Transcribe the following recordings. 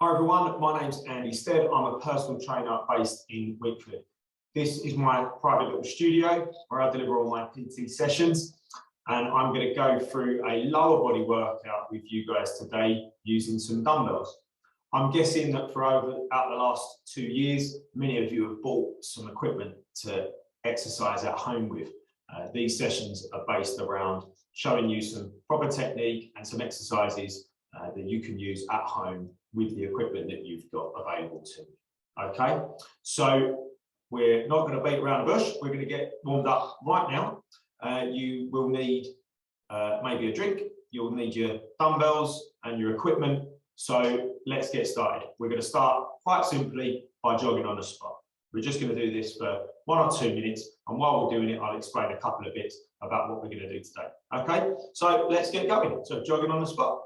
Hi everyone, my name's Andy Stead. I'm a personal trainer based in Wickford. This is my private little studio where I deliver all my PT sessions, and I'm going to go through a lower body workout with you guys today using some dumbbells. I'm guessing that throughout the last 2 years, many of you have bought some equipment to exercise at home with. These sessions are based around showing you some proper technique and some exercises that you can use at home with the equipment that you've got available to you. Okay, so we're not going to beat around the bush. We're going to get warmed up right now. You will need maybe a drink. You'll need your dumbbells and your equipment. So let's get started. We're going to start quite simply by jogging on the spot. We're just going to do this for 1 or 2 minutes, and while we're doing it, I'll explain a couple of bits about what we're going to do today. Okay, so let's get going. So jogging on the spot.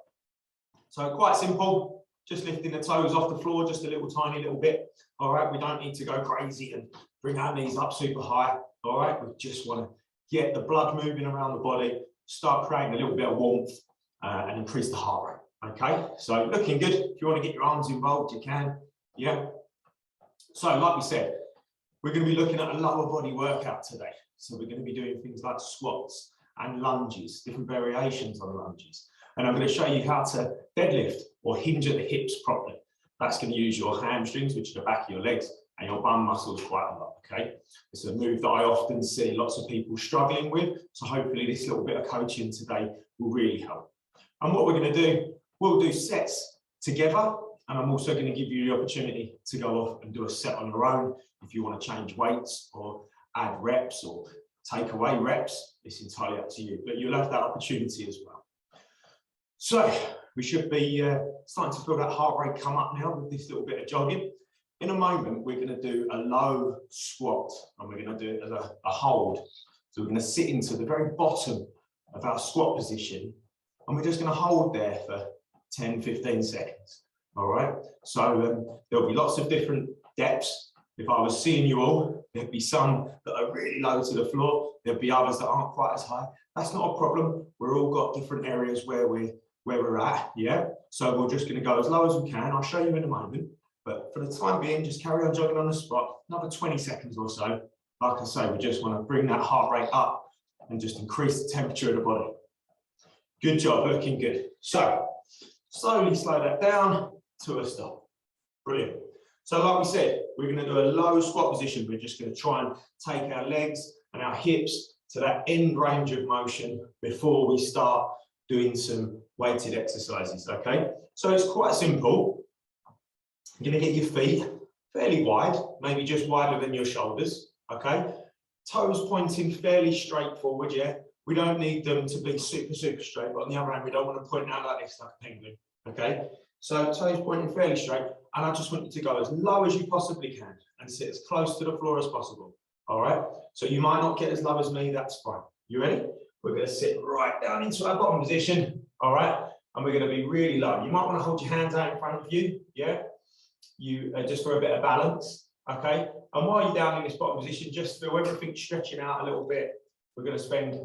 So quite simple, just lifting the toes off the floor, just a tiny little bit. All right, we don't need to go crazy and bring our knees up super high. All right, we just want to get the blood moving around the body, start creating a little bit of warmth and increase the heart rate. Okay, so looking good. If you want to get your arms involved, you can. Yeah. So like we said, we're going to be looking at a lower body workout today. So we're going to be doing things like squats and lunges, different variations on lunges. And I'm going to show you how to deadlift or hinge at the hips properly. That's going to use your hamstrings, which are the back of your legs, and your bum muscles quite a lot, okay? It's a move that I often see lots of people struggling with. So hopefully this little bit of coaching today will really help. And what we're going to do, we'll do sets together. And I'm also going to give you the opportunity to go off and do a set on your own if you want to change weights or add reps or take away reps. It's entirely up to you, but you'll have that opportunity as well. So we should be starting to feel that heart rate come up now with this little bit of jogging. In a moment, we're going to do a low squat, and we're going to do it as a hold. So we're going to sit into the very bottom of our squat position, and we're just going to hold there for 10, 15 seconds. All right, so there'll be lots of different depths. If I was seeing you all, there'd be some that are really low to the floor. There'd be others that aren't quite as high. That's not a problem. We're all got different areas where we're at, yeah? So we're just gonna go as low as we can. I'll show you in a moment. But for the time being, just carry on jogging on the spot. Another 20 seconds or so. Like I say, we just wanna bring that heart rate up and just increase the temperature of the body. Good job, looking good. So slowly slow that down to a stop. Brilliant. So like we said, we're going to do a low squat position. We're just going to try and take our legs and our hips to that end range of motion before we start doing some weighted exercises, okay? So it's quite simple. You're going to get your feet fairly wide, maybe just wider than your shoulders, okay? Toes pointing fairly straight forward, yeah? We don't need them to be super straight, but on the other hand, we don't want to point out like this, like a penguin, okay? So toes pointing fairly straight, and I just want you to go as low as you possibly can and sit as close to the floor as possible. All right, so you might not get as low as me, that's fine. You ready? We're going to sit right down into our bottom position, all right, and we're going to be really low. You might want to hold your hands out in front of you, yeah, just for a bit of balance, okay? And while you're down in this bottom position, just feel everything stretching out a little bit. We're going to spend,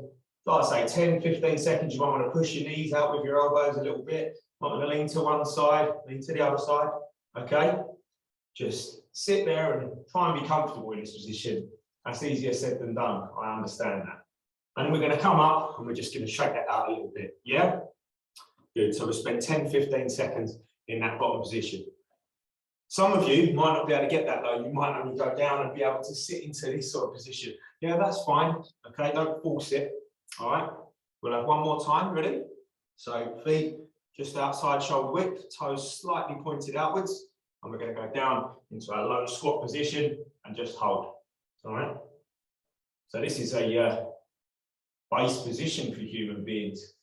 like I say, 10, 15 seconds. You might want to push your knees out with your elbows a little bit. Not going to lean to one side, lean to the other side, okay? Just sit there and try and be comfortable in this position. That's easier said than done, I understand that. And we're going to come up and we're just going to shake that out a little bit, yeah? Good, so we'll spend 10, 15 seconds in that bottom position. Some of you might not be able to get that low. You might only go down and be able to sit into this sort of position. Yeah, that's fine, okay? Don't force it, all right? We'll have one more time, ready? So feet just outside shoulder width, toes slightly pointed outwards, and we're going to go down into our low squat position and just hold. All right. So this is a base position for human beings.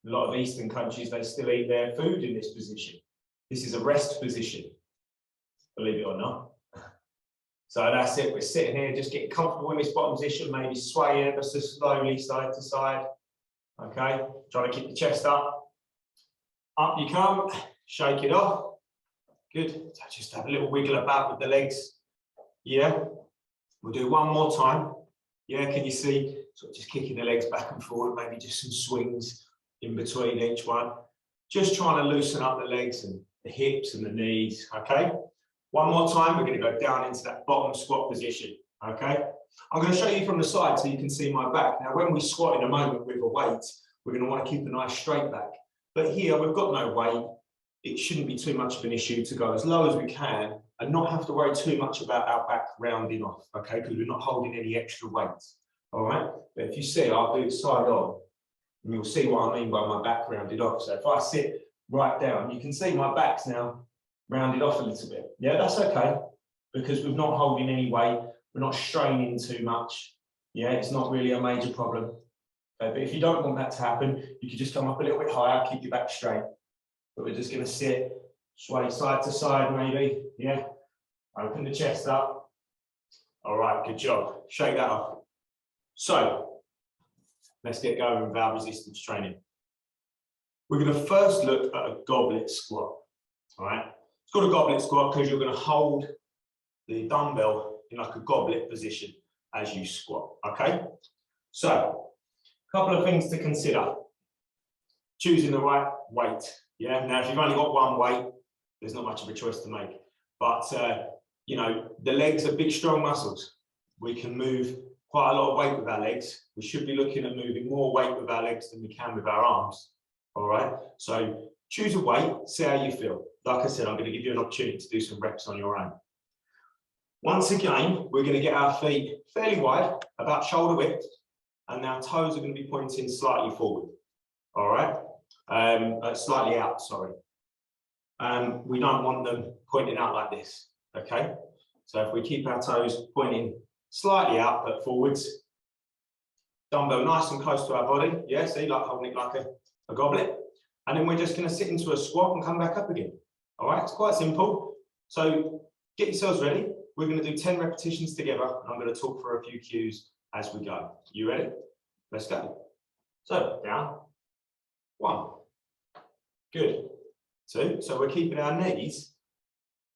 A lot of Eastern countries, they still eat their food in this position. This is a rest position, believe it or not. So that's it. We're sitting here, just getting comfortable in this bottom position, maybe swaying ever so slowly side to side. Okay, trying to keep the chest up. Up you come, shake it off. Good. So just have a little wiggle about with the legs. Yeah. We'll do one more time. Yeah, can you see? Sort of just kicking the legs back and forward, maybe just some swings in between each one. Just trying to loosen up the legs and the hips and the knees, okay? One more time, we're going to go down into that bottom squat position, okay? I'm going to show you from the side so you can see my back. Now, when we squat in a moment with a weight, we're going to want to keep a nice straight back. But here, we've got no weight. It shouldn't be too much of an issue to go as low as we can and not have to worry too much about our back rounding off, okay? Because we're not holding any extra weight, all right? But if you see, I'll do it side on, and you'll see what I mean by my back rounded off. So if I sit right down, you can see my back's now rounded off a little bit. Yeah, that's okay, because we're not holding any weight, we're not straining too much. Yeah, it's not really a major problem. Okay, but if you don't want that to happen, you can just come up a little bit higher, keep your back straight. But we're just going to sit, sway side to side maybe, yeah. Open the chest up. All right, good job. Shake that off. So, let's get going with our resistance training. We're going to first look at a goblet squat, all right? It's called a goblet squat because you're going to hold the dumbbell in like a goblet position as you squat, okay? So, a couple of things to consider. Choosing the right weight. Yeah, now if you've only got one weight, there's not much of a choice to make. But, you know, the legs are big, strong muscles. We can move quite a lot of weight with our legs. We should be looking at moving more weight with our legs than we can with our arms. All right, so choose a weight, see how you feel. Like I said, I'm going to give you an opportunity to do some reps on your own. Once again, we're going to get our feet fairly wide, about shoulder width, and our toes are going to be pointing slightly forward. All right. Slightly out, sorry. We don't want them pointing out like this, okay? So if we keep our toes pointing slightly out but forwards, dumbbell nice and close to our body, yeah, see, like holding it like a goblet, and then we're just going to sit into a squat and come back up again. All right, it's quite simple. So get yourselves ready. We're going to do 10 repetitions together, and I'm going to talk for a few cues as we go. You ready? Let's go. So down. 1. Good. 2. So we're keeping our knees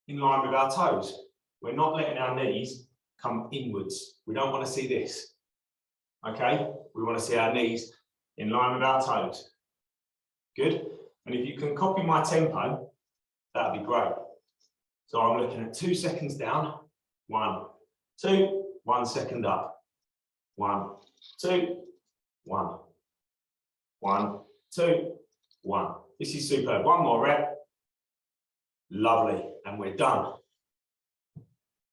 in line with our toes. We're not letting our knees come inwards. We don't want to see this. Okay? We want to see our knees in line with our toes. Good. And if you can copy my tempo, that'd be great. So I'm looking at 2 seconds down. 1, 2, 1 second up. 1, 2, 1. 1, 2, 1. This is superb. One more rep. Lovely. And we're done.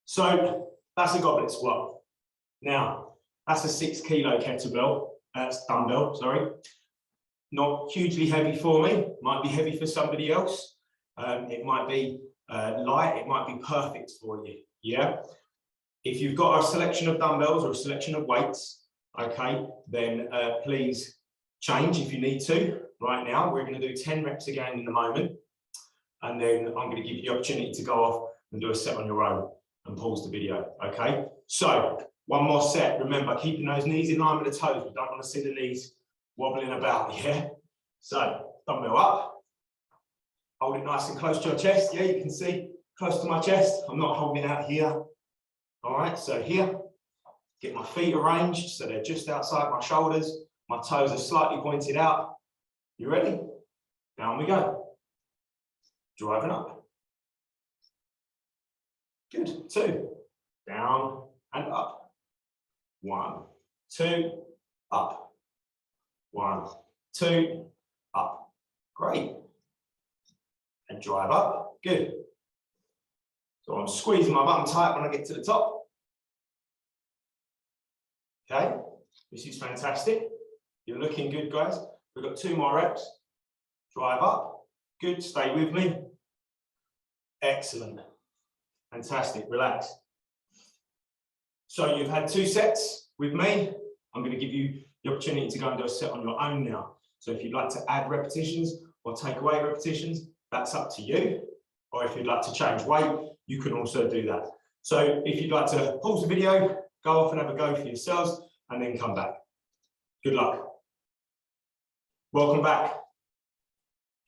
So that's a goblet squat. Now, that's a 6 kilo kettlebell. That's dumbbell, sorry. Not hugely heavy for me. Might be heavy for somebody else. It might be light. It might be perfect for you. Yeah. If you've got a selection of dumbbells or a selection of weights, okay, then please change if you need to. Right now, we're going to do 10 reps again in a moment, and then I'm going to give you the opportunity to go off and do a set on your own and pause the video, okay? So, one more set. Remember, keeping those knees in line with the toes. We don't want to see the knees wobbling about, yeah? So, dumbbell up. Hold it nice and close to your chest. Yeah, you can see close to my chest. I'm not holding it out here. All right, so here, get my feet arranged so they're just outside my shoulders. My toes are slightly pointed out. You ready? Down we go. Driving up. Good. 2. Down and up. 1, 2, up. 1, 2, up. Great. And drive up. Good. So I'm squeezing my bum tight when I get to the top. Okay. This is fantastic. You're looking good, guys. We've got 2 more reps. Drive up. Good. Stay with me. Excellent. Fantastic. Relax. So you've had 2 sets with me. I'm going to give you the opportunity to go and do a set on your own now. So if you'd like to add repetitions or take away repetitions, that's up to you. Or if you'd like to change weight, you can also do that. So if you'd like to pause the video, go off and have a go for yourselves, and then come back. Good luck. Welcome back.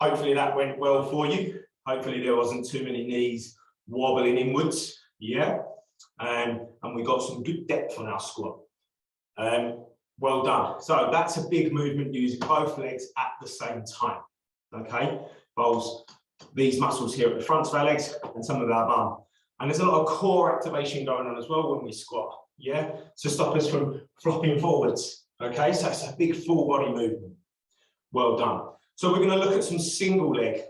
Hopefully that went well for you. Hopefully there wasn't too many knees wobbling inwards. Yeah. And we got some good depth on our squat. Well done. So that's a big movement using both legs at the same time. Okay. Bowls these muscles here at the front of our legs and some of our bum. And there's a lot of core activation going on as well when we squat, yeah? To stop us from flopping forwards, okay? So it's a big full body movement. Well done. So we're gonna look at some single leg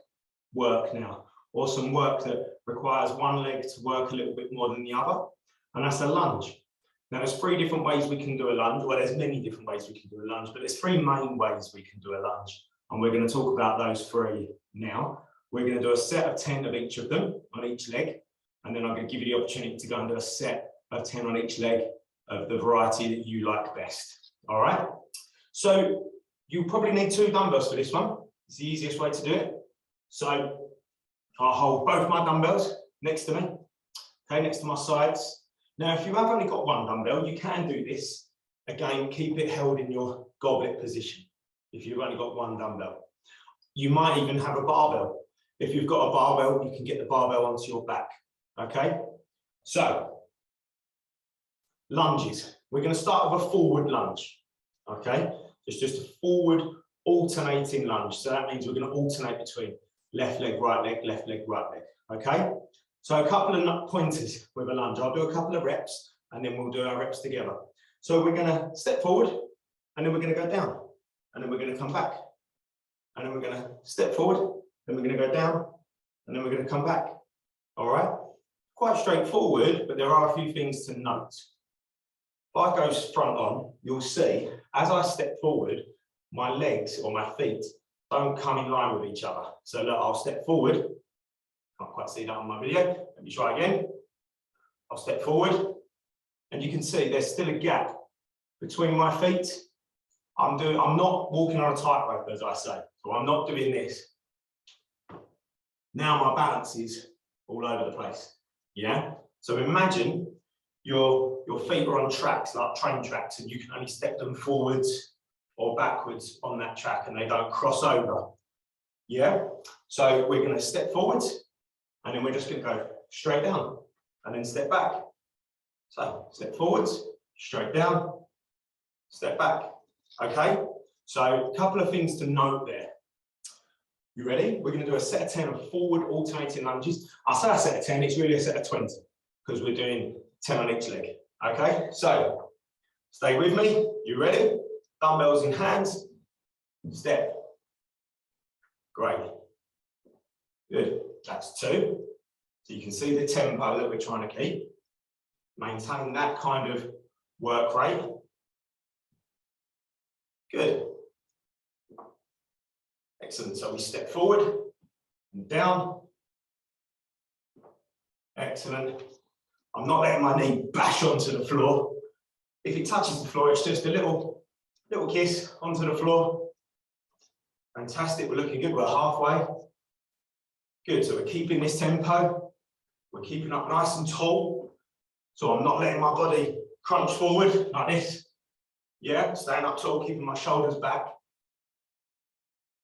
work now, or some work that requires one leg to work a little bit more than the other, and that's a lunge. Now there's 3 different ways we can do a lunge. Well, there's many different ways we can do a lunge, but there's 3 main ways we can do a lunge, and we're gonna talk about those 3 now. We're going to do a set of 10 of each of them on each leg, and then I'm going to give you the opportunity to go and do a set of 10 on each leg of the variety that you like best. All right. So you probably need 2 dumbbells for this one. It's the easiest way to do it. So I'll hold both my dumbbells next to me, okay, next to my sides. Now, if you have only got 1 dumbbell, you can do this. Again, keep it held in your goblet position if you've only got 1 dumbbell. You might even have a barbell. If you've got a barbell, you can get the barbell onto your back, okay? So, lunges. We're going to start with a forward lunge, okay? It's just a forward alternating lunge. So that means we're going to alternate between left leg, right leg, okay? So a couple of pointers with a lunge. I'll do a couple of reps, and then we'll do our reps together. So we're going to step forward, and then we're going to go down, and then we're going to come back, and then we're going to step forward, then we're going to go down, and then we're going to come back. All right? Quite straightforward, but there are a few things to note. If I go front on, you'll see, as I step forward, my legs or my feet don't come in line with each other. So look, I'll step forward. Can't quite see that on my video. Let me try again. I'll step forward, and you can see there's still a gap between my feet. I'm not walking on a tightrope, as I say, so I'm not doing this. Now my balance is all over the place, yeah? So imagine your feet are on tracks, like train tracks, and you can only step them forwards or backwards on that track, and they don't cross over, yeah? So we're gonna step forwards, and then we're just gonna go straight down, and then step back. So step forwards, straight down, step back, okay? So a couple of things to note there. You ready? We're going to do a set of 10 of forward alternating lunges. I say a set of 10, it's really a set of 20 because we're doing 10 on each leg. Okay, so stay with me. You ready? Dumbbells in hands. Step. Great. Good. That's 2. So you can see the tempo that we're trying to keep. Maintain that kind of work rate. Good. Excellent. So we step forward and down. Excellent. I'm not letting my knee bash onto the floor. If it touches the floor, it's just a little kiss onto the floor. Fantastic. We're looking good. We're halfway. Good. So we're keeping this tempo. We're keeping up nice and tall. So I'm not letting my body crunch forward like this. Yeah, staying up tall, keeping my shoulders back.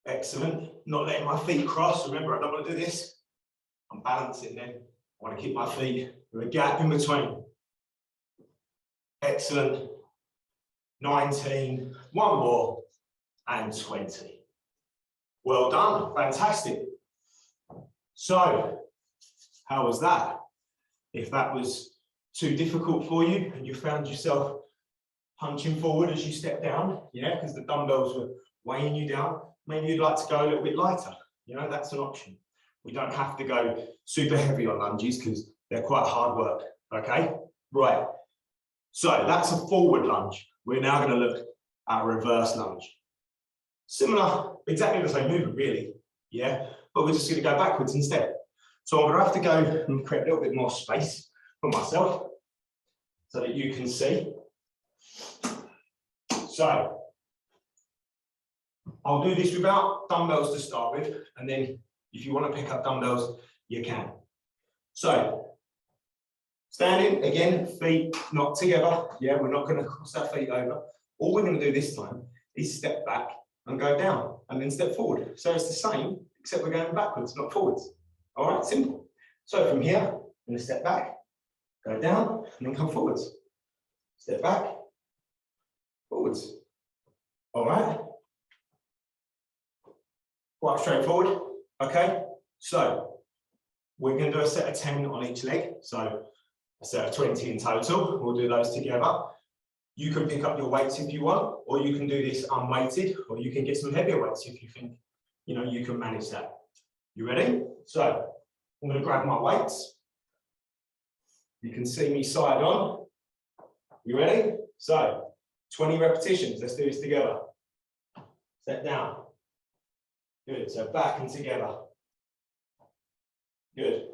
Excellent. Not letting my feet cross. Remember, I don't want to do this. I'm balancing then. I want to keep my feet with a gap in between. Excellent. 19. One more. And 20. Well done. Fantastic. So, how was that? If that was too difficult for you and you found yourself punching forward as you step down, yeah, because the dumbbells were weighing you down, maybe you'd like to go a little bit lighter. You know, that's an option. We don't have to go super heavy on lunges because they're quite hard work, okay? Right, so that's a forward lunge. We're now going to look at a reverse lunge. Similar, exactly the same movement really, yeah? But we're just going to go backwards instead. So I'm going to have to go and create a little bit more space for myself so that you can see. So I'll do this without dumbbells to start with, and then if you want to pick up dumbbells, you can. So standing, again, feet not together. Yeah, we're not going to cross our feet over. All we're going to do this time is step back and go down, and then step forward. So it's the same, except we're going backwards, not forwards. All right, simple. So from here, I'm going to step back, go down, and then come forwards. Step back, forwards. All right. Quite straightforward. Okay. So we're going to do a set of 10 on each leg. So a set of 20 in total. We'll do those together. You can pick up your weights if you want, or you can do this unweighted, or you can get some heavier weights if you think, you know, you can manage that. You ready? So I'm going to grab my weights. You can see me side on. You ready? So 20 repetitions. Let's do this together. Set down. Good. So back and together. Good.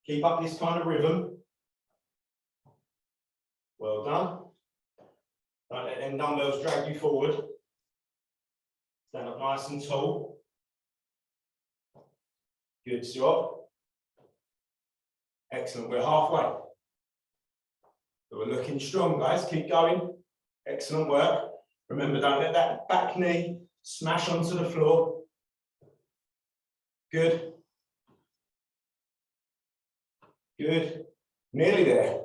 Keep up this kind of rhythm. Well done. Don't let them dumbbells drag you forward. Stand up nice and tall. Good job. Excellent. We're halfway. So we're looking strong, guys. Keep going. Excellent work. Remember, don't let that back knee smash onto the floor. Good. Good. Nearly there.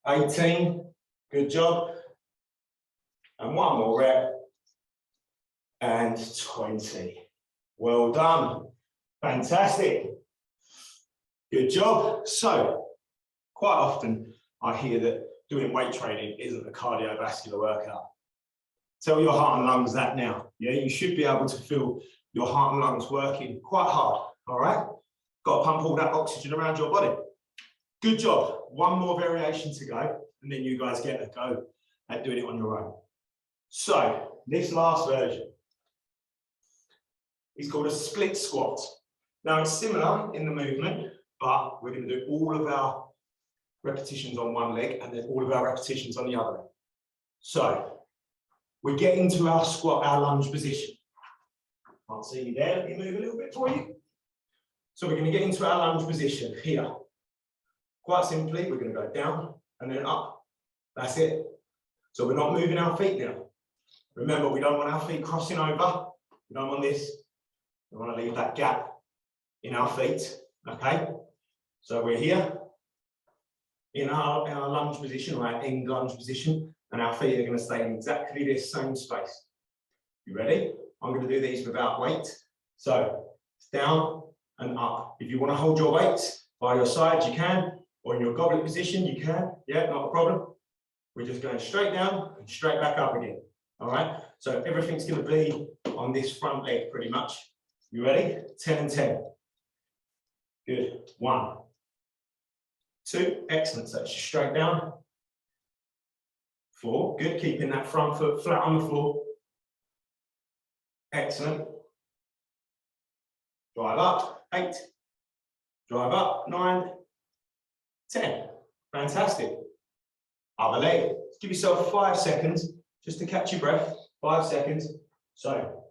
18. Good job. And one more rep. And 20. Well done. Fantastic. Good job. So, quite often I hear that doing weight training isn't a cardiovascular workout. Tell your heart and lungs that now. Yeah, you should be able to feel your heart and lungs working quite hard. All right? Got to pump all that oxygen around your body. Good job. One more variation to go, and then you guys get a go at doing it on your own. So, this last version is called a split squat. Now, it's similar in the movement, but we're going to do all of our repetitions on one leg and then all of our repetitions on the other leg. So, we get into our squat, our lunge position. Can't see you there. Let me move a little bit for you. So, we're going to get into our lunge position here. Quite simply, we're going to go down and then up. That's it. So we're not moving our feet now. Remember, we don't want our feet crossing over. We don't want this. We want to leave that gap in our feet. Okay? So we're here in our lunge position, or our end lunge position, and our feet are going to stay in exactly this same space. You ready? I'm going to do these without weight. So it's down and up. If you want to hold your weights by your side, you can. Or in your goblet position, you can. Yeah, not a problem. We're just going straight down and straight back up again. All right? So everything's going to be on this front leg pretty much. You ready? 10 and 10. Good. 1, 2. Excellent. So it's just straight down. 4. Good. Keeping that front foot flat on the floor. Excellent. Drive up. 8. Drive up. 9. 10. Fantastic. Other leg. Give yourself 5 seconds just to catch your breath. 5 seconds. So,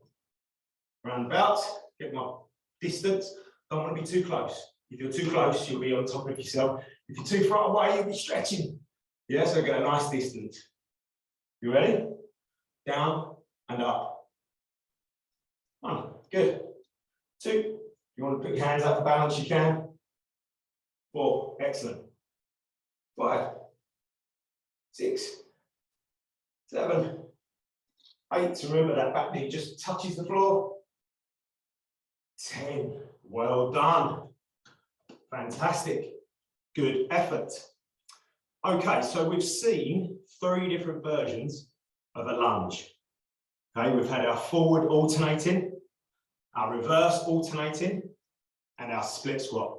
round about, get my distance. Don't want to be too close. If you're too close, you'll be on top of yourself. If you're too far away, you'll be stretching. Yeah, so get a nice distance. You ready? Down and up. 1. Good. 2. You want to put your hands out for balance, you can. 4. Excellent. 5. 6. 7. 8. Remember that back knee just touches the floor. 10. Well done. Fantastic. Good effort. Okay, so we've seen 3 different versions of a lunge. Okay, we've had our forward alternating, our reverse alternating, and our split squat.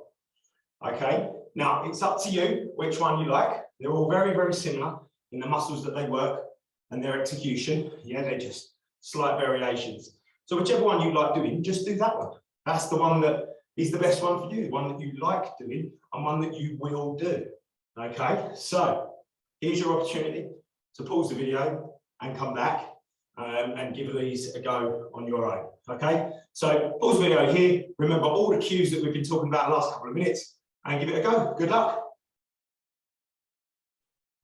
Okay, now it's up to you which one you like. They're all very, very similar in the muscles that they work and their execution. Yeah, they're just slight variations. So whichever one you like doing, just do that one. That's the one that is the best one for you, one that you like doing and one that you will do. Okay, so here's your opportunity to pause the video and come back and give these a go on your own. Okay, so pause the video here. Remember all the cues that we've been talking about the last couple of minutes and give it a go. Good luck.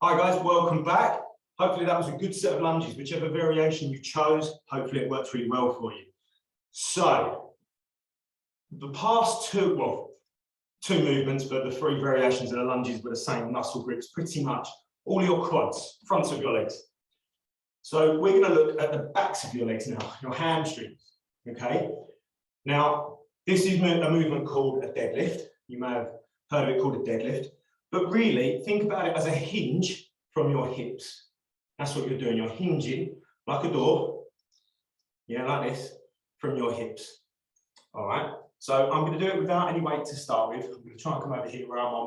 Hi guys, welcome back. Hopefully that was a good set of lunges, whichever variation you chose. Hopefully it works really well for you. So the past two movements, but the 3 variations of the lunges were the same muscle grips, pretty much all your quads, fronts of your legs. So we're going to look at the backs of your legs now, your hamstrings. Okay. Now This is a movement called a deadlift. You may have heard of it called a deadlift, but really think about it as a hinge from your hips. That's what you're doing. You're hinging like a door, yeah, like this, from your hips. All right. So I'm going to do it without any weight to start with. I'm going to try and come over here where I'm on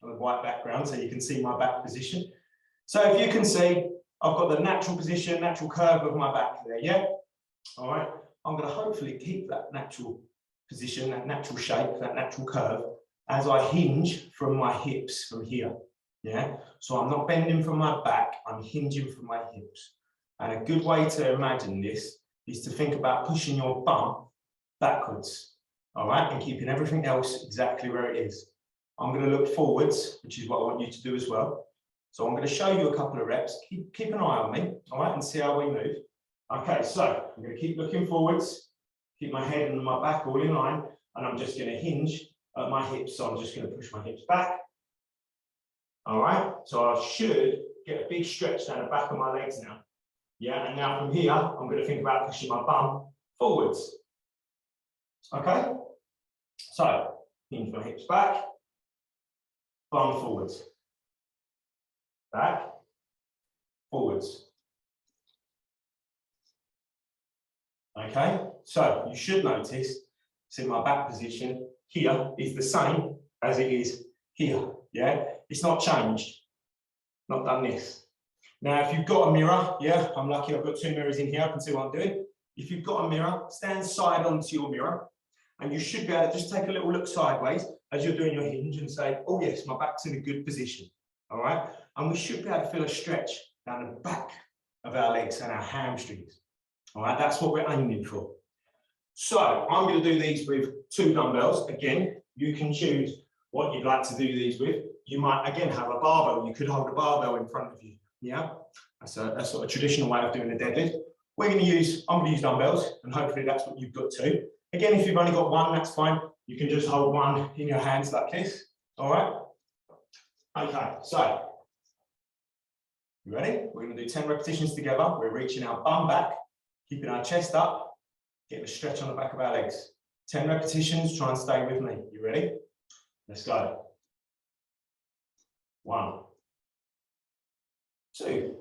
a white background, so you can see my back position. So if you can see, I've got the natural position, natural curve of my back there, yeah? All right. I'm going to hopefully keep that natural position, that natural shape, that natural curve, as I hinge from my hips from here, yeah? So I'm not bending from my back, I'm hinging from my hips. And a good way to imagine this is to think about pushing your bum backwards, all right? And keeping everything else exactly where it is. I'm going to look forwards, which is what I want you to do as well. So I'm going to show you a couple of reps. Keep an eye on me, all right, and see how we move. Okay, so I'm going to keep looking forwards, keep my head and my back all in line, and I'm just going to hinge at my hips. So I'm just going to push my hips back. All right, so I should get a big stretch down the back of my legs now. Yeah, and now from here, I'm going to think about pushing my bum forwards. Okay, so hinge my hips back, bum forwards, back, forwards. Okay, so you should notice, see my back position here is the same as it is here, yeah? It's not changed, not done this. Now, if you've got a mirror, yeah, I'm lucky I've got 2 mirrors in here, I can see what I'm doing. If you've got a mirror, stand side onto your mirror, and you should be able to just take a little look sideways as you're doing your hinge and say, oh yes, my back's in a good position, all right? And we should be able to feel a stretch down the back of our legs and our hamstrings. All right, that's what we're aiming for. So I'm going to do these with 2 dumbbells. Again, you can choose what you'd like to do these with. You might, again, have a barbell. You could hold a barbell in front of you. Yeah, that's sort of traditional way of doing a deadlift. I'm going to use dumbbells, and hopefully that's what you've got too. Again, if you've only got one, that's fine. You can just hold one in your hands like this. All right. Okay, so you ready? We're going to do 10 repetitions together. We're reaching our bum back, keeping our chest up, getting a stretch on the back of our legs. 10 repetitions, try and stay with me. You ready? Let's go. 1, 2,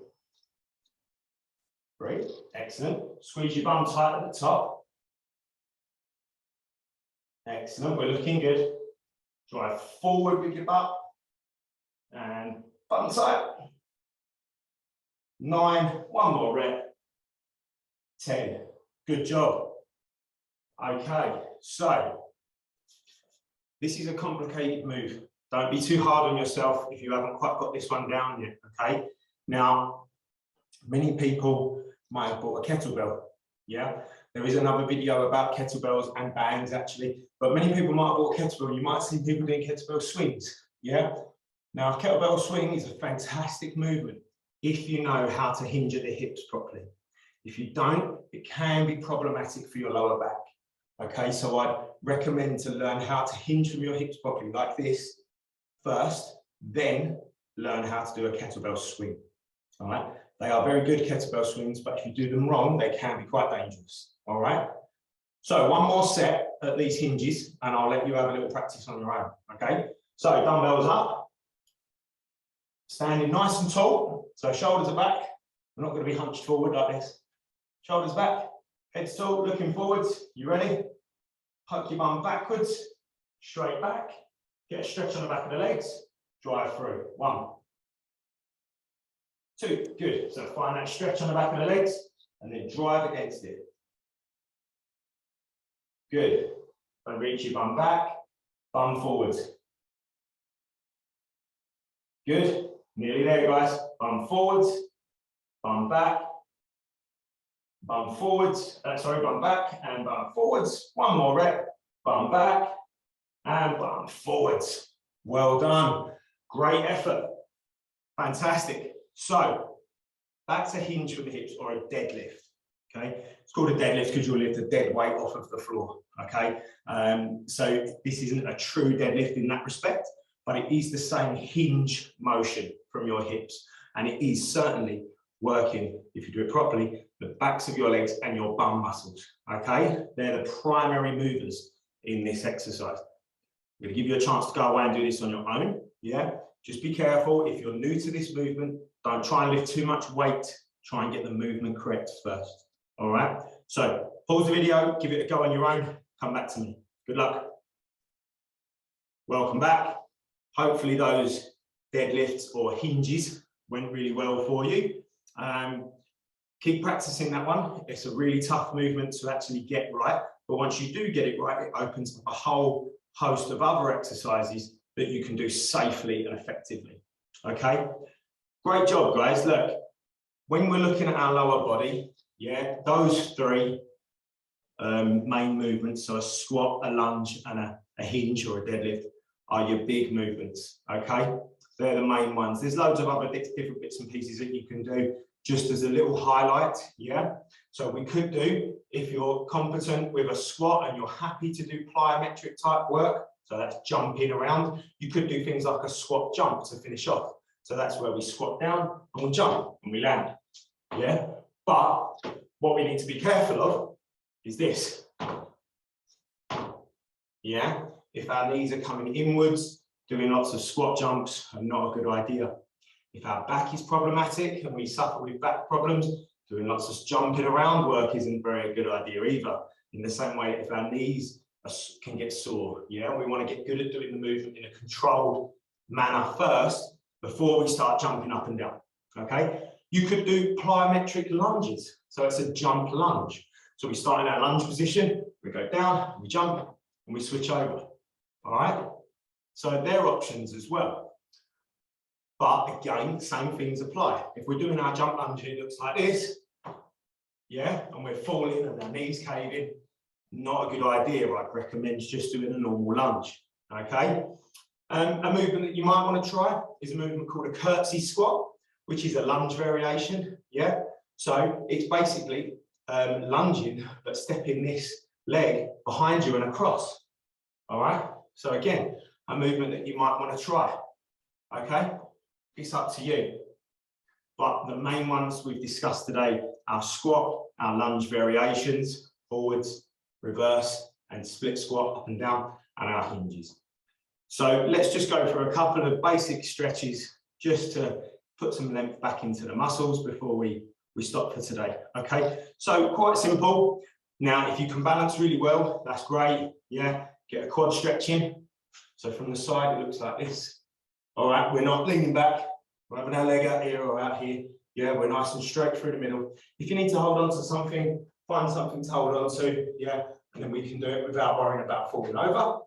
3. Excellent. Squeeze your bum tight at the top. Excellent. We're looking good. Drive forward with your butt. And bum tight. 9. One more rep. 10. Good job. Okay, so this is a complicated move. Don't be too hard on yourself if you haven't quite got this one down yet, okay? Now, many people might have bought a kettlebell, yeah? There is another video about kettlebells and bands, actually, but many people might have bought a kettlebell. You might see people doing kettlebell swings, yeah? Now, a kettlebell swing is a fantastic movement if you know how to hinge at the hips properly. If you don't, it can be problematic for your lower back. Okay, so I'd recommend to learn how to hinge from your hips properly, like this, first, then learn how to do a kettlebell swing. All right, they are very good kettlebell swings, but if you do them wrong, they can be quite dangerous. All right, so one more set at these hinges, and I'll let you have a little practice on your own. Okay, so dumbbells up, standing nice and tall, so shoulders are back. We're not going to be hunched forward like this. Shoulders back, head tall, looking forwards. You ready? Hook your bum backwards, straight back. Get a stretch on the back of the legs. Drive through. 1, 2, good. So find that stretch on the back of the legs and then drive against it. Good. And reach your bum back, bum forwards. Good. Nearly there, guys. Bum forwards, bum back. Bum forwards, bum back and bum forwards. One more rep, bum back and bum forwards. Well done, great effort, fantastic. So that's a hinge from the hips or a deadlift, okay? It's called a deadlift because you'll lift a dead weight off of the floor, okay? So this isn't a true deadlift in that respect, but it is the same hinge motion from your hips. And it is certainly working, if you do it properly, the backs of your legs and your bum muscles, okay? They're the primary movers in this exercise. I'm going to give you a chance to go away and do this on your own. Yeah, just be careful. If you're new to this movement, don't try and lift too much weight. Try and get the movement correct first. All right. So pause the video, give it a go on your own. Come back to me. Good luck. Welcome back. Hopefully those deadlifts or hinges went really well for you. Keep practicing that one. It's a really tough movement to actually get right. But once you do get it right, it opens up a whole host of other exercises that you can do safely and effectively. Okay, great job, guys. Look, when we're looking at our lower body, yeah, those three main movements, so a squat, a lunge, and a hinge or a deadlift, are your big movements. Okay, they're the main ones. There's loads of other different bits and pieces that you can do just as a little highlight. Yeah, so we could do, if you're competent with a squat and you're happy to do plyometric type work, so that's jumping around, you could do things like a squat jump to finish off. So that's where we squat down and we jump and we land. Yeah, but what we need to be careful of is this. Yeah, if our knees are coming inwards, doing lots of squat jumps are not a good idea. If our back is problematic and we suffer with back problems, doing lots of jumping around work isn't very good idea either. In the same way, if our knees can get sore, yeah, we want to get good at doing the movement in a controlled manner first before we start jumping up and down. Okay, you could do plyometric lunges. So it's a jump lunge. So we start in our lunge position, we go down, we jump, and we switch over. All right, so there are options as well. But again, same things apply. If we're doing our jump lunge, it looks like this, yeah, and we're falling and our knees caving, not a good idea. I'd recommend just doing a normal lunge, okay? A movement that you might want to try is a movement called a curtsy squat, which is a lunge variation, yeah? So it's basically lunging, but stepping this leg behind you and across, all right? So again, a movement that you might want to try, okay? It's up to you. But the main ones we've discussed today, our squat, our lunge variations, forwards, reverse, and split squat up and down, and our hinges. So let's just go through a couple of basic stretches just to put some length back into the muscles before we stop for today. Okay, so quite simple. Now, if you can balance really well, that's great. Yeah, get a quad stretch in. So from the side, it looks like this. All right, we're not leaning back. We're having our leg out here or out here. Yeah, we're nice and straight through the middle. If you need to hold on to something, find something to hold on to. Yeah, and then we can do it without worrying about falling over.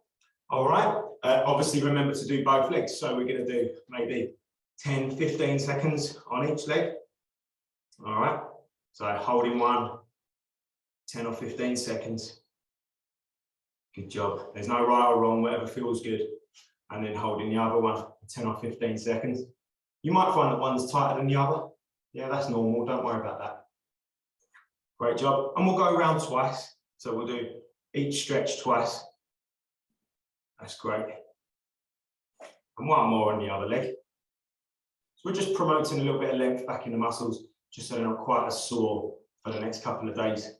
All right, obviously remember to do both legs. So we're going to do maybe 10, 15 seconds on each leg. All right, so holding one, 10 or 15 seconds. Good job. There's no right or wrong, whatever feels good. And then holding the other one, 10 or 15 seconds. You might find that one's tighter than the other. Yeah, that's normal. Don't worry about that. Great job. And we'll go around twice. So we'll do each stretch twice. That's great. And one more on the other leg. So we're just promoting a little bit of length back in the muscles, just so they're not quite as sore for the next couple of days.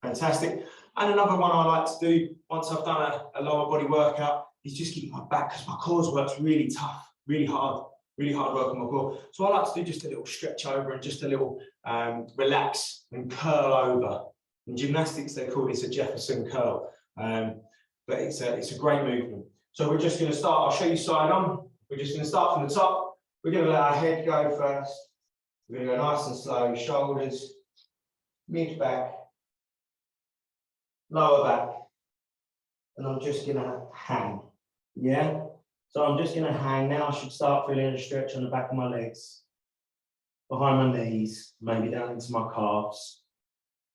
Fantastic. And another one I like to do once I've done a lower body workout is just keep my back, because my core works really tough, really hard work on my core. So I like to do just a little stretch over and just a little relax and curl over. In gymnastics, they call this a Jefferson Curl, but it's a great movement. So we're just going to start, I'll show you side on. We're just going to start from the top. We're going to let our head go first. We're going to go nice and slow, shoulders, mid back, lower back, and I'm just going to hang. Yeah, so I'm just going to hang. Now I should start feeling a stretch on the back of my legs, behind my knees, maybe down into my calves.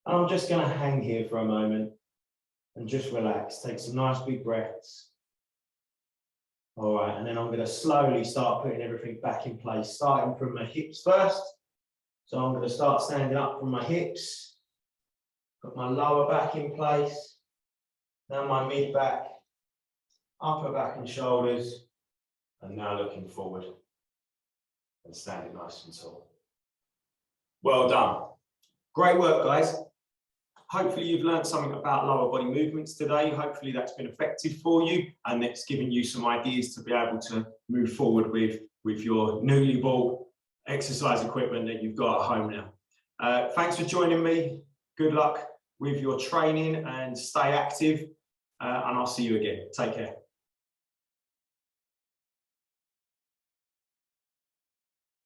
And I'm just going to hang here for a moment and just relax. Take some nice big breaths. All right, and then I'm going to slowly start putting everything back in place, starting from my hips first. So I'm going to start standing up from my hips, put my lower back in place, now my mid back, upper back and shoulders, and now looking forward and standing nice and tall. Well done. Great work, guys. Hopefully you've learned something about lower body movements today. Hopefully that's been effective for you, and it's given you some ideas to be able to move forward with your newly bought exercise equipment that you've got at home now. Thanks for joining me. Good luck with your training and stay active, and I'll see you again. Take care.